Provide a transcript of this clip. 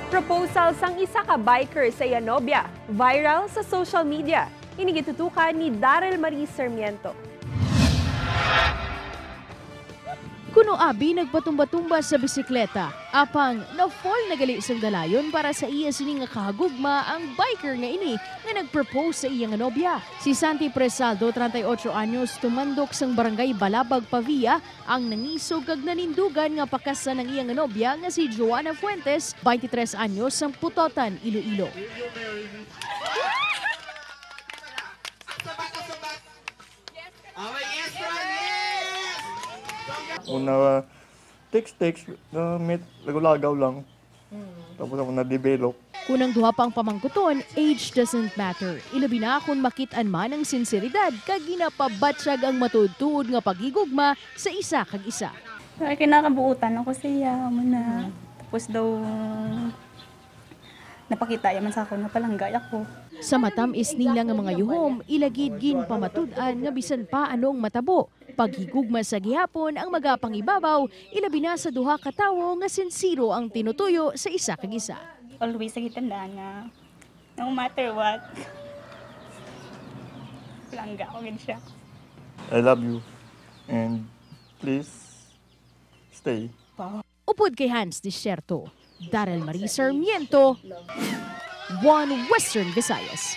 Proposal sang isa ka biker sa iya nobya, viral sa social media. Inigitutukan ni Daryl Marie Sarmiento. Kuno abi nagpatumba-tumba sa bisikleta, apang na-fall na gali isang dalayon para sa iya sini nga kahagugma ang biker nga ini nga nag-propose sa iya nga nobya. Si Santi Presaldo, 38 anyos, tumandok sang barangay Balabag, Pavia, ang nangisog kag nanindugan nga pakasan ng iya nga nobya nga si Joanna Fuentes, 23 anyos, sang Putotan, Iloilo. Una, text, meet, lagaw lang. Tapos ako na-develop. Kunang duha pang pamangkuton, age doesn't matter. Ilabi na kung makit-an man ang sinseridad kag ginapabatsyag ang matud-tuod nga pagigugma sa isa kag isa. Ay, kinakabuutan ako siya muna. Tapos daw napakita yaman sa ako na palanggay ako. Sa matamis nila nga mga yuhom, ilagid gin pamatud-an nga bisan pa anong matabo. Paghigugma sa gihapon ang magapangibabaw, ilabi na sa duha ka tawo nga sinsiro ang tinutuyo sa isa kag isa. Always sa gitandaan nga no matter what, palangga ko gid siya. I love you. And please, stay. Upod kay Hans Desierto, Daryl Marie Sarmiento, One Western Visayas.